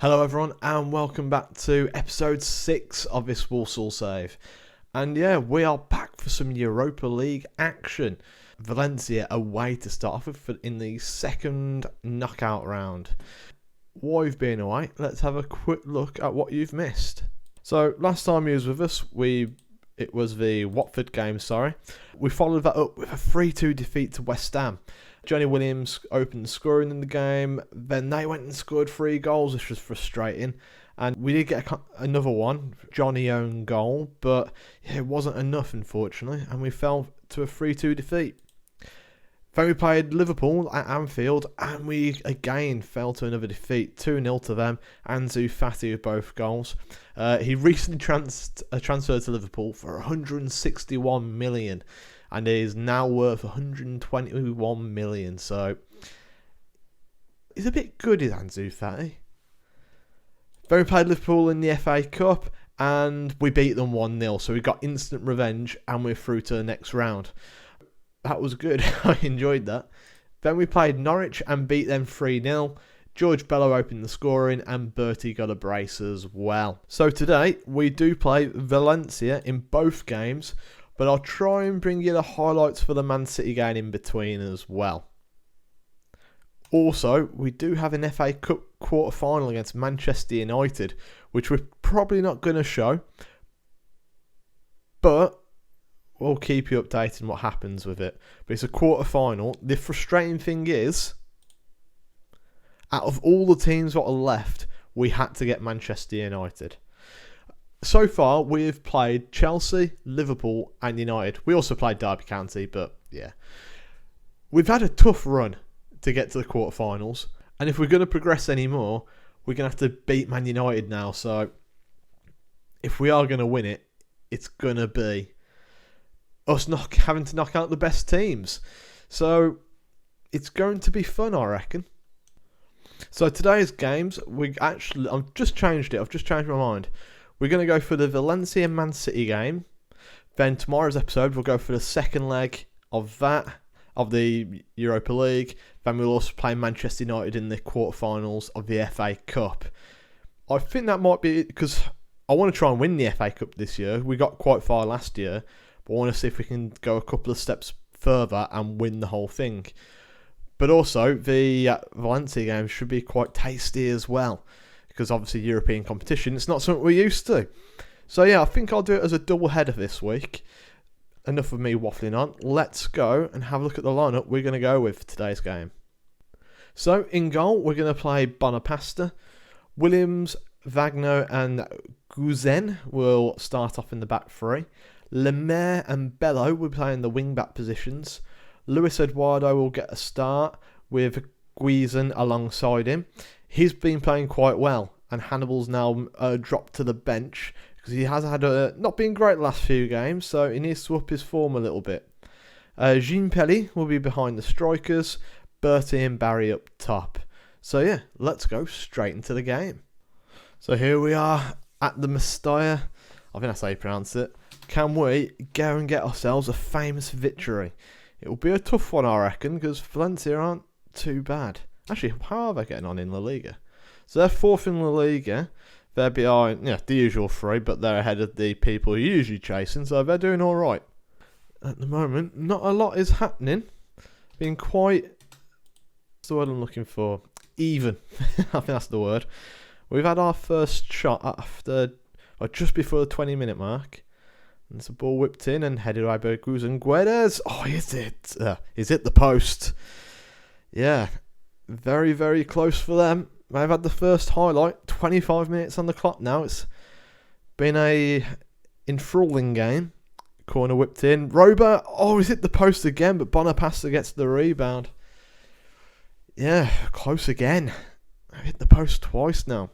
Hello everyone and welcome back to episode 6 of this Walsall save. And yeah, we are back for some Europa League action. Valencia away to start off with in the second knockout round. While you've been away, let's have a quick look at what you've missed. So last time you was with us, it was the Watford game, We followed that up with a 3-2 defeat to West Ham. Johnny Williams opened scoring in the game, then they went and scored 3 goals, which was frustrating. And we did get another one, Johnny own goal, but it wasn't enough unfortunately, and we fell to a 3-2 defeat. Then we played Liverpool at Anfield, and we again fell to another defeat, 2-0 to them. Ansu Fati with both goals. He recently transferred to Liverpool for 161 million. And is now worth 121 million. So he's a bit good, is Ansu Fati. Then we played Liverpool in the FA Cup and we beat them 1-0. So we got instant revenge and we're through to the next round. That was good. I enjoyed that. Then we played Norwich and beat them 3-0. George Bello opened the scoring and Bertie got a brace as well. So today we do play Valencia in both games. But I'll try and bring you the highlights for the Man City game in between as well. Also, we do have an FA Cup quarter-final against Manchester United, which we're probably not going to show. But we'll keep you updated on what happens with it. But it's a quarter-final. The frustrating thing is, out of all the teams that are left, we had to get Manchester United. So far, we've played Chelsea, Liverpool and United. We also played Derby County, but yeah. We've had a tough run to get to the quarterfinals. And if we're going to progress anymore, we're going to have to beat Man United now. So if we are going to win it, it's going to be us having to knock out the best teams. So it's going to be fun, I reckon. So today's games, I've just changed my mind. We're going to go for the Valencia Man City game. Then tomorrow's episode, we'll go for the second leg of the Europa League. Then we'll also play Manchester United in the quarterfinals of the FA Cup. I think that might be because I want to try and win the FA Cup this year. We got quite far last year, but I want to see if we can go a couple of steps further and win the whole thing. But also, the Valencia game should be quite tasty as well. Because obviously European competition, it's not something we're used to. So yeah, I think I'll do it as a double header this week. Enough of me waffling on. Let's go and have a look at the lineup we're going to go with for today's game. So in goal, we're going to play Bonapasta. Williams, Wagner and Guzen will start off in the back three. Lemaire and Bello will play in the wing-back positions. Luis Eduardo will get a start with Guizen alongside him. He's been playing quite well, and Hannibal's now dropped to the bench because he has had not been great the last few games, so he needs to up his form a little bit. Jean Pelly will be behind the strikers, Bertie and Barry up top. So yeah, let's go straight into the game. So here we are at the Mestalla. I think that's how you pronounce it. Can we go and get ourselves a famous victory? It will be a tough one, I reckon, because Valencia aren't too bad. Actually, how are they getting on in La Liga? So they're 4th in La Liga. They're behind the usual 3, but they're ahead of the people you're usually chasing, so they're doing all right. At the moment, not a lot is happening. Being quite... What's the word I'm looking for? Even. I think that's the word. We've had our first shot after, or just before the 20-minute mark. And it's a ball whipped in and headed by Berguz and Guedes. Oh, is it? Is it the post? Yeah. Very, very close for them. They've had the first highlight. 25 minutes on the clock now. It's been a enthralling game. Corner whipped in. Roba. Oh, is it the post again? But Bonapasta gets the rebound. Yeah, close again. I've hit the post twice now.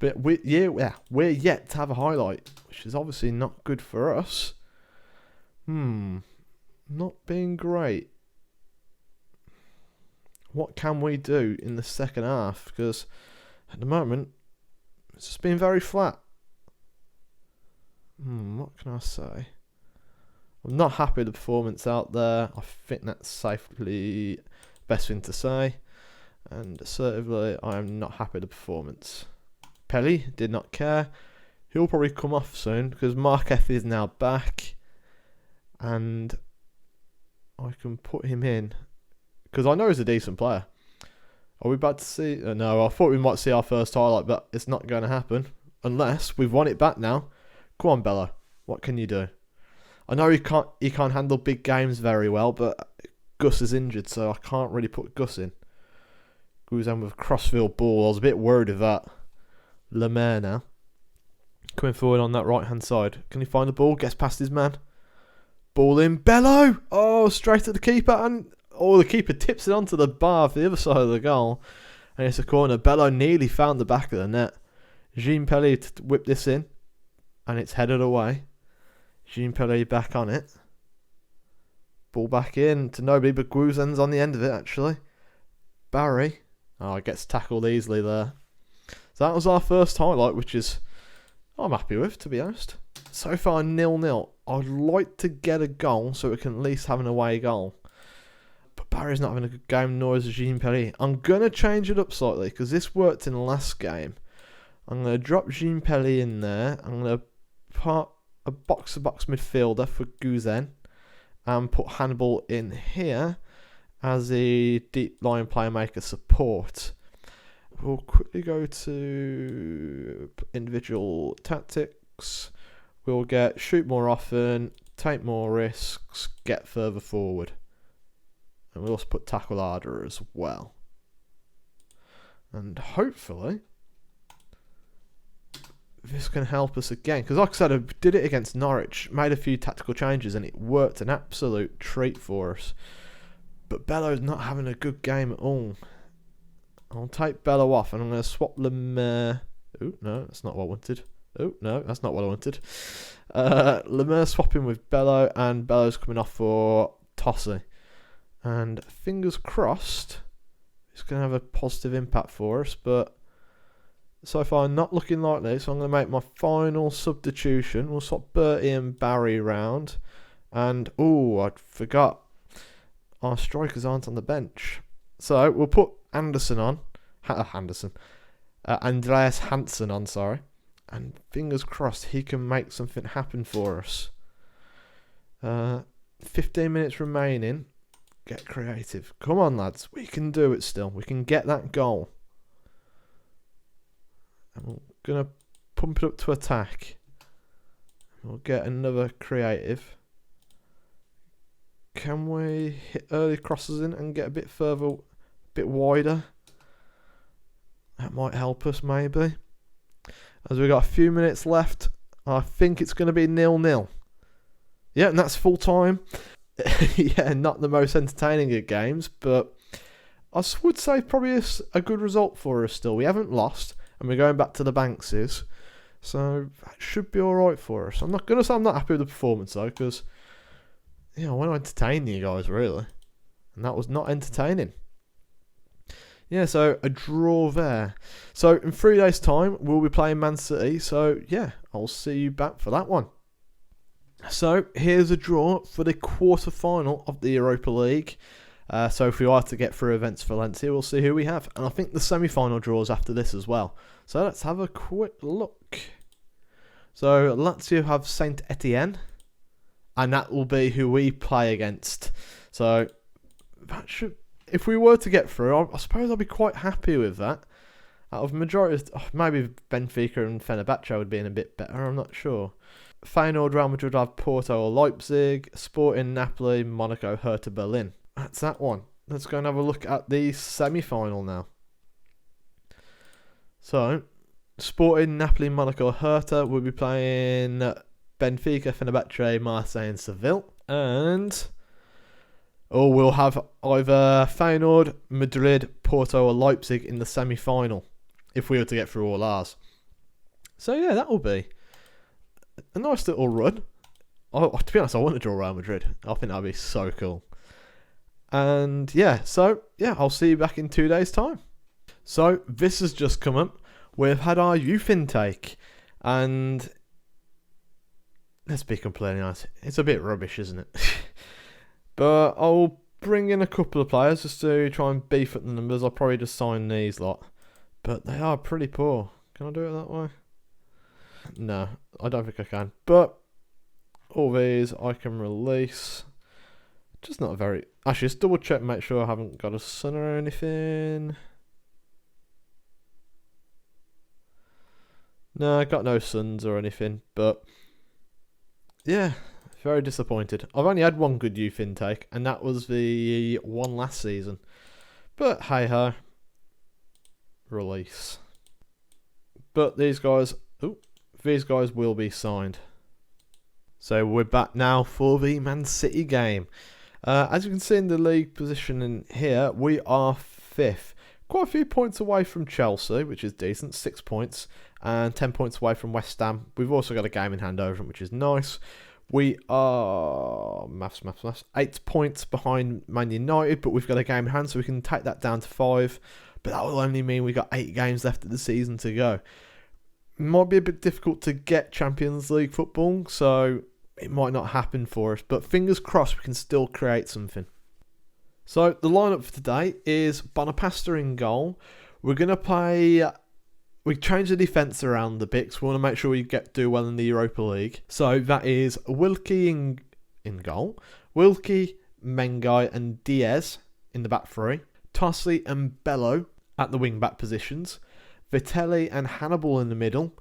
But we're yet to have a highlight, which is obviously not good for us. Not being great. What can we do in the second half? Because at the moment, it's just been very flat. What can I say? I'm not happy with the performance out there. I think that's safely best thing to say. And assertively, I am not happy with the performance. Pelly did not care. He'll probably come off soon because Marquez is now back. And I can put him in because I know he's a decent player. Are we about to see? No, I thought we might see our first highlight, but it's not going to happen unless we've won it back now. Come on, Bello. What can you do? I know he can't handle big games very well, but Gus is injured, so I can't really put Gus in. Goes in with crossfield ball. I was a bit worried of that. Lemaire now. Coming forward on that right-hand side. Can he find the ball? Gets past his man. Ball in. Bello! Oh, straight at the keeper. And the keeper tips it onto the bar for the other side of the goal. And it's a corner. Bello nearly found the back of the net. Jean Pelly whipped this in. And it's headed away. Jean Pelly back on it. Ball back in to nobody, but Guzen's on the end of it, actually. Barry. Oh, gets tackled easily there. So that was our first highlight, which is I'm happy with, to be honest. So far, 0-0. I'd like to get a goal so we can at least have an away goal. But Barry's not having a good game, nor is Jean Pelly. I'm going to change it up slightly because this worked in the last game. I'm going to drop Jean Pelly in there. I'm going to put a box-to-box midfielder for Guzen and put Hannibal in here as a deep line playmaker support. We'll quickly go to individual tactics. We'll get shoot more often, take more risks, get further forward. And we'll also put tackle harder as well. And hopefully this can help us again. Because like I said, I did it against Norwich, made a few tactical changes and it worked an absolute treat for us. But Bello's not having a good game at all. I'll take Bello off and I'm going to swap Lemaire. Oh, no, that's not what I wanted. Oh, no, that's not what I wanted. Lemaire swapping with Bello and Bello's coming off for Tossi. And fingers crossed, it's going to have a positive impact for us. But so far, not looking likely. So I'm going to make my final substitution. We'll swap Bertie and Barry round. And, I forgot. Our strikers aren't on the bench. So we'll put Anderson on. Andreas Hansen on, sorry. And fingers crossed he can make something happen for us. 15 minutes remaining. Get creative. Come on, lads. We can do it still. We can get that goal. And we're going to pump it up to attack. We'll get another creative. Can we hit early crosses in and get a bit further, a bit wider? That might help us maybe. As we've got a few minutes left, I think it's going to be 0-0. Yeah, and that's full time. Yeah, not the most entertaining of games, but I would say probably a good result for us still. We haven't lost, and we're going back to the Bankses. So that should be alright for us. I'm not going to say I'm not happy with the performance though, because I want to entertain you guys really. And that was not entertaining. Yeah, so a draw there. So in 3 days' time, we'll be playing Man City. So yeah, I'll see you back for that one. So here's a draw for the quarter-final of the Europa League. So if we are to get through events for Valencia, we'll see who we have. And I think the semi-final draws after this as well. So let's have a quick look. So Lazio have Saint Etienne. And that will be who we play against. So that should, if we were to get through, I suppose I'll be quite happy with that. Out of majority, maybe Benfica and Fenerbahce would be in a bit better. I'm not sure. Feyenoord, Real Madrid have Porto or Leipzig. Sporting, Napoli, Monaco, Hertha Berlin. That's that one. Let's go and have a look at the semi-final now. So, Sporting, Napoli, Monaco, Hertha will be playing Benfica, Fenerbahce, Marseille and Seville. And we'll have either Feyenoord, Madrid, Porto or Leipzig in the semi-final. If we were to get through all ours. So yeah, that will be a nice little run. To be honest, I want to draw Real Madrid. I think that would be so cool. And yeah, so yeah, I'll see you back in 2 days' time. So this has just come up. We've had our youth intake. And let's be completely honest, it's a bit rubbish, isn't it? But I'll bring in a couple of players just to try and beef up the numbers. I'll probably just sign these lot. But they are pretty poor. Can I do it that way? No, I don't think I can. But all these I can release. Just not very... Actually, just double check, make sure I haven't got a sun or anything. No, I got no suns or anything. But yeah, very disappointed. I've only had one good youth intake, and that was the one last season. But hey ho. Release. But these guys will be signed. So we're back now for the Man City game. As you can see in the league position in here, we are 5th. Quite a few points away from Chelsea, which is decent, 6 points, and 10 points away from West Ham. We've also got a game in hand over them, which is nice. We are 8 points behind Man United, but we've got a game in hand, so we can take that down to 5. But that will only mean we've got 8 games left of the season to go. It might be a bit difficult to get Champions League football, so it might not happen for us. But fingers crossed we can still create something. So the lineup for today is Bonapasta in goal. We're going to play... We changed the defence around a bit because we want to make sure we do well in the Europa League. So that is Wilkie in goal. Wilkie, Mengai and Diaz in the back three. Tossi and Bello at the wing-back positions. Vitelli and Hannibal in the middle,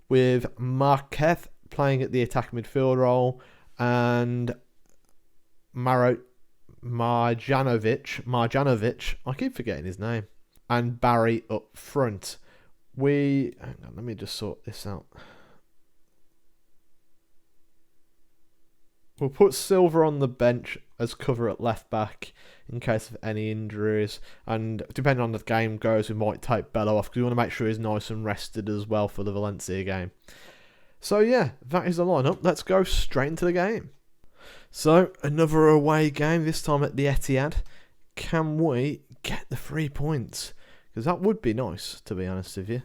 with Marquez playing at the attack midfield role, and Marjanovic, I keep forgetting his name, and Barry up front. Hang on, let me just sort this out. We'll put Silver on the bench as cover at left back in case of any injuries. And depending on the game goes, we might take Bello off because we want to make sure he's nice and rested as well for the Valencia game. So yeah, that is the lineup. Let's go straight into the game. So another away game, this time at the Etihad. Can we get the 3 points? Because that would be nice, to be honest with you.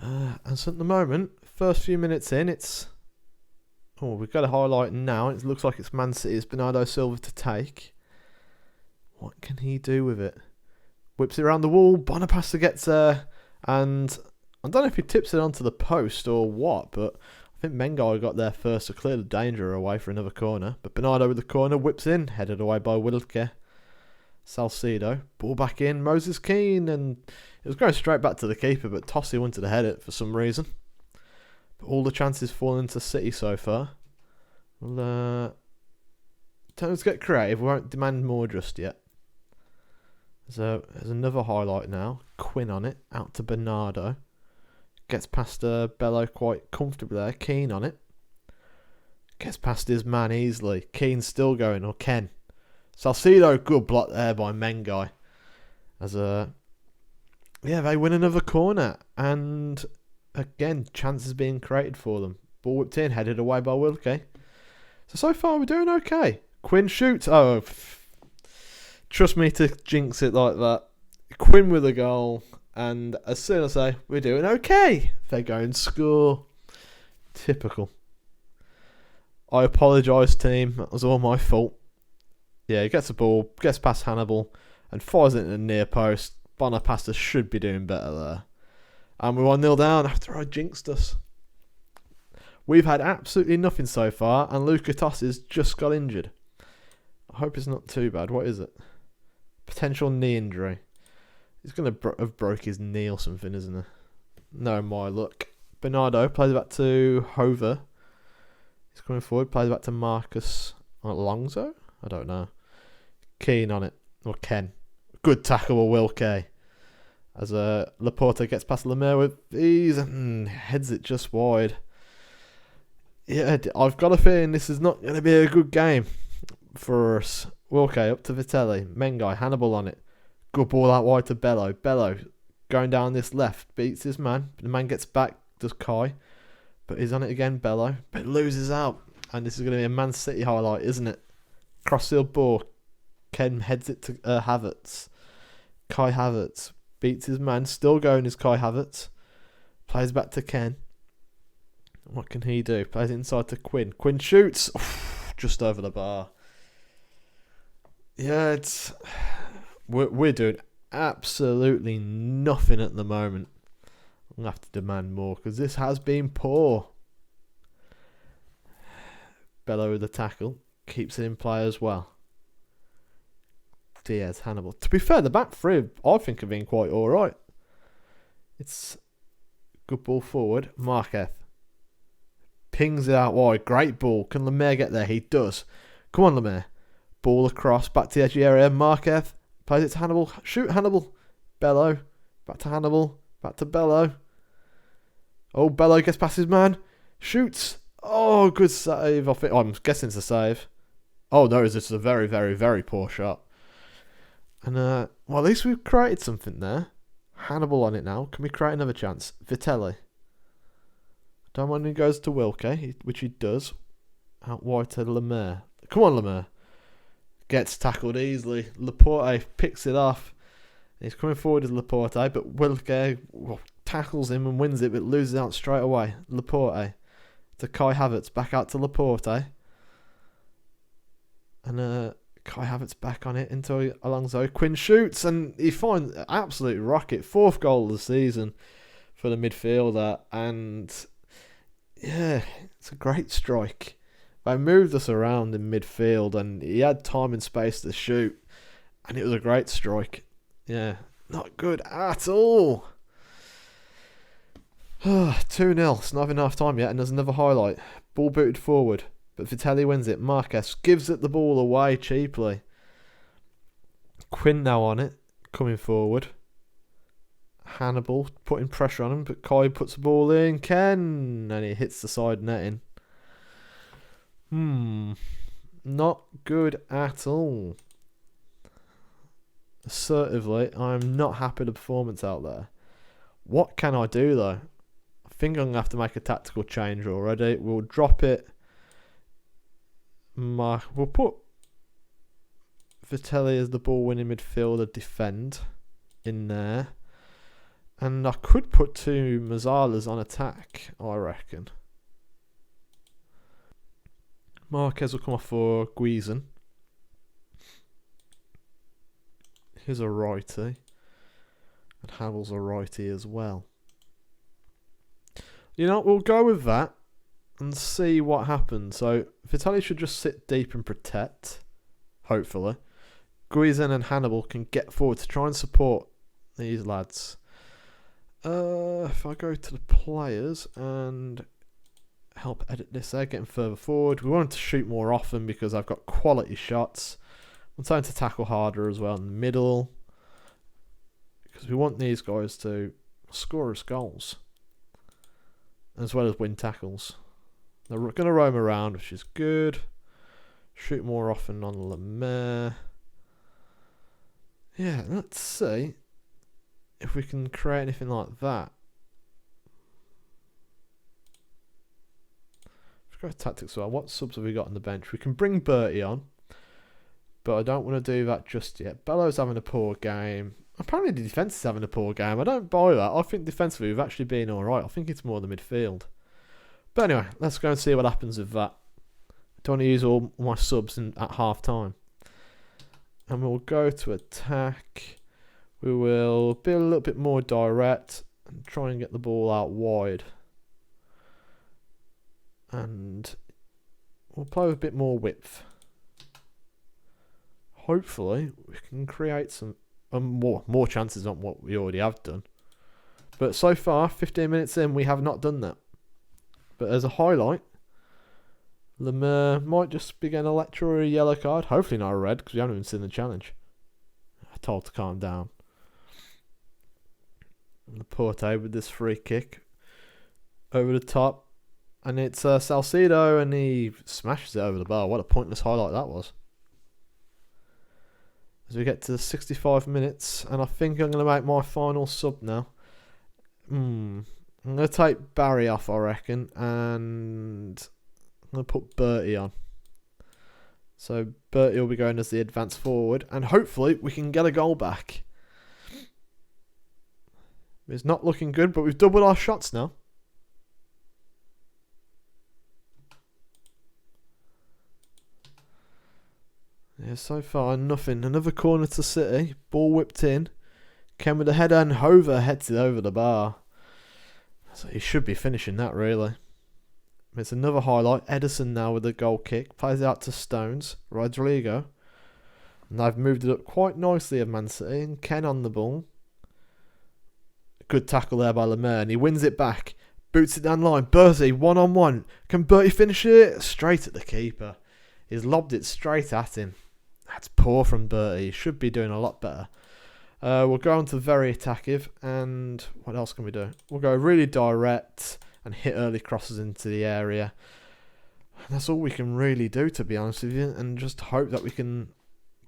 And so at the moment, first few minutes in, it's... Oh, we've got a highlight now. It looks like it's Man City's Bernardo Silva to take. What can he do with it? Whips it around the wall. Bonapasta gets there. And I don't know if he tips it onto the post or what, but I think Mengai got there first to clear the danger away for another corner. But Bernardo with the corner whips in. Headed away by Wilke. Salcedo. Ball back in. Moses Keane. And it was going straight back to the keeper, but Tossi wanted to head it for some reason. But all the chances fall into City so far. We'll let's get creative. We won't demand more just yet. There's another highlight now. Quinn on it. Out to Bernardo. Gets past Bello quite comfortably there. Keane on it. Gets past his man easily. Keane's still going. Or Ken. Salcedo. Good block there by Mengai. Yeah, they win another corner. And... Again, chances being created for them. Ball whipped in, headed away by Wilke. So far we're doing okay. Quinn shoots. Oh, trust me to jinx it like that. Quinn with a goal. And as soon as I say, we're doing okay, they go and score. Typical. I apologise, team. That was all my fault. Yeah, he gets the ball, gets past Hannibal, and fires it in the near post. Bonapasta should be doing better there. And we're 1-0 down after I jinxed us. We've had absolutely nothing so far, and Luca Tossi's just got injured. I hope it's not too bad. What is it? Potential knee injury. He's going to have broke his knee or something, isn't he? No, my luck. Bernardo plays back to Hover. He's coming forward, plays back to Marcus Alonso? I don't know. Keane on it. Or Ken. Good tackle with Wilke. As Laporta gets past Lemaire with ease and heads it just wide. Yeah, I've got a feeling this is not going to be a good game for us. Wilke up to Vitelli. Mengai, Hannibal on it. Good ball out wide to Bello. Bello going down this left. Beats his man. The man gets back. Does Kai. But he's on it again, Bello. But loses out. And this is going to be a Man City highlight, isn't it? Cross-field ball. Ken heads it to Havertz. Kai Havertz. Beats his man. Still going is Kai Havertz. Plays back to Ken. What can he do? Plays inside to Quinn. Quinn shoots. Just over the bar. Yeah, we're doing absolutely nothing at the moment. I'm gonna have to demand more because this has been poor. Bello with the tackle, keeps it in play as well. Diaz, Hannibal. To be fair, the back three I think have been quite all right. It's good ball forward. Marquez pings it out wide. Great ball. Can Lemaire get there? He does. Come on, Lemaire. Ball across. Back to the edge of the area. Marquez plays it to Hannibal. Shoot, Hannibal. Bello. Back to Hannibal. Back to Bello. Oh, Bello gets past his man. Shoots. Oh, good save. I'm guessing it's a save. Oh, no, this is a very, very, very poor shot. And, well, at least we've created something there. Hannibal on it now. Can we create another chance? Vitelli. Don't mind when he goes to Wilke, which he does. Out wide to Lemaire. Come on, Lemaire. Gets tackled easily. Laporte picks it off. He's coming forward as Laporte, but Wilke tackles him and wins it, but loses out straight away. Laporte to Kai Havertz. Back out to Laporte. And Kai Havertz back on it into Alonso. Quinn shoots and he finds an absolute rocket. 4th goal of the season for the midfielder. And yeah, it's a great strike. They moved us around in midfield and he had time and space to shoot. And it was a great strike. Yeah, not good at all. 2-0. It's not even half time yet and there's another highlight. Ball booted forward. But Vitelli wins it. Marquez gives it the ball away cheaply. Quinn now on it. Coming forward. Hannibal putting pressure on him. But Kai puts the ball in. Ken. And he hits the side netting. Not good at all. Assertively, I'm not happy with the performance out there. What can I do though? I think I'm going to have to make a tactical change already. We'll drop it. We'll put Vitelli as the ball winning midfielder defend in there. And I could put 2 Mazzalas on attack, I reckon. Marquez will come off for Guizen. Here's a righty. And Hannibal's a righty as well. You know, we'll go with that. And see what happens. So Vitelli should just sit deep and protect. Hopefully. Guizen and Hannibal can get forward to try and support these lads. If I go to the players and help edit this there, getting further forward. We want them to shoot more often because I've got quality shots. I'm trying to tackle harder as well in the middle. Because we want these guys to score us goals. As well as win tackles. They're going to roam around, which is good. Shoot more often on Lemaire. Yeah, let's see if we can create anything like that. Let's go to tactics as well. What subs have we got on the bench? We can bring Bertie on, but I don't want to do that just yet. Bello's having a poor game. Apparently the defence is having a poor game. I don't buy that. I think defensively we've actually been alright. I think it's more the midfield. But anyway, let's go and see what happens with that. I don't want to use all my subs at half time. And we'll go to attack. We will be a little bit more direct and try and get the ball out wide. And we'll play with a bit more width. Hopefully we can create some more chances on what we already have done. But so far, 15 minutes in, we have not done that. But as a highlight, Lemaire might just be getting a lecture or a yellow card. Hopefully not a red, because we haven't even seen the challenge. I'm told to calm down. Laporte with this free kick. Over the top. And it's Salcedo, and he smashes it over the bar. What a pointless highlight that was. As we get to 65 minutes, and I think I'm going to make my final sub now. I'm going to take Barry off, I reckon, and I'm going to put Bertie on. So Bertie will be going as the advance forward, and hopefully we can get a goal back. It's not looking good, but we've doubled our shots now. Yeah, so far nothing. Another corner to City. Ball whipped in. Came with a header and Hover heads it over the bar. So he should be finishing that, really. It's another highlight. Edison now with a goal kick. Plays it out to Stones. Rodrigo. And they've moved it up quite nicely of Man City. And Ken on the ball. Good tackle there by Lemaire. And he wins it back. Boots it down the line. Bertie, 1-on-1. Can Bertie finish it? Straight at the keeper. He's lobbed it straight at him. That's poor from Bertie. He should be doing a lot better. We'll go on to very attackive. And what else can we do? We'll go really direct and hit early crosses into the area. And that's all we can really do, to be honest with you. And just hope that we can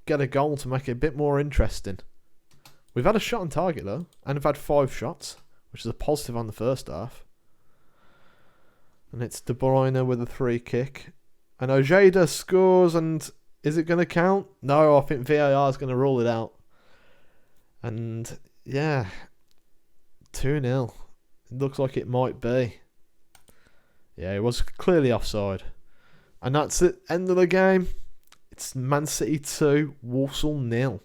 get a goal to make it a bit more interesting. We've had a shot on target, though. And we've had 5 shots, which is a positive on the first half. And it's De Bruyne with a free kick. And Ojeda scores, and is it going to count? No, I think VAR is going to rule it out. And, yeah, 2-0. It looks like it might be. Yeah, it was clearly offside. And that's it. End of the game. It's Man City 2, Walsall 0.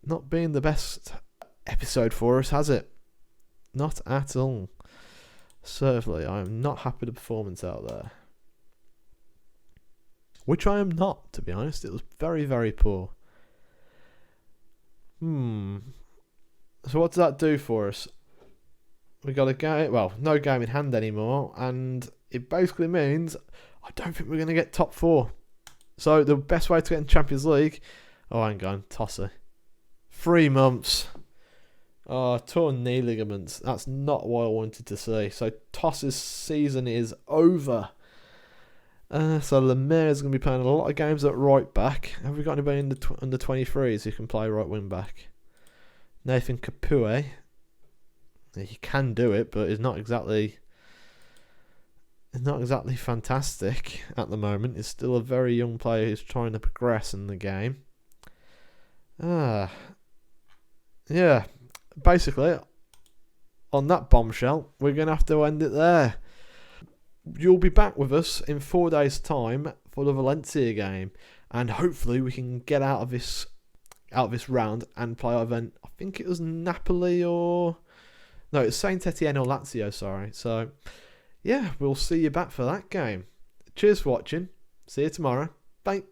Not being the best episode for us, has it? Not at all. Certainly, I am not happy with the performance out there. Which I am not, to be honest. It was very, very poor. So what does that do for us? We got a game, well, no game in hand anymore, and it basically means I don't think we're going to get top 4. So the best way to get in Champions League, hang on, Tosser. 3 months. Torn knee ligaments. That's not what I wanted to see. So Toss's season is over. So Lemaire is going to be playing a lot of games at right back. Have we got anybody in the under 23s who can play right wing back? Nathan Capoue. He can do it, but he's not exactly fantastic at the moment. He's still a very young player who's trying to progress in the game. Yeah. Basically, on that bombshell, we're going to have to end it there. You'll be back with us in 4 days' time for the Valencia game, and hopefully we can get out of this round and play either, I think it was Napoli or no, it's Saint Etienne or Lazio. Sorry. So yeah, we'll see you back for that game. Cheers for watching. See you tomorrow. Bye.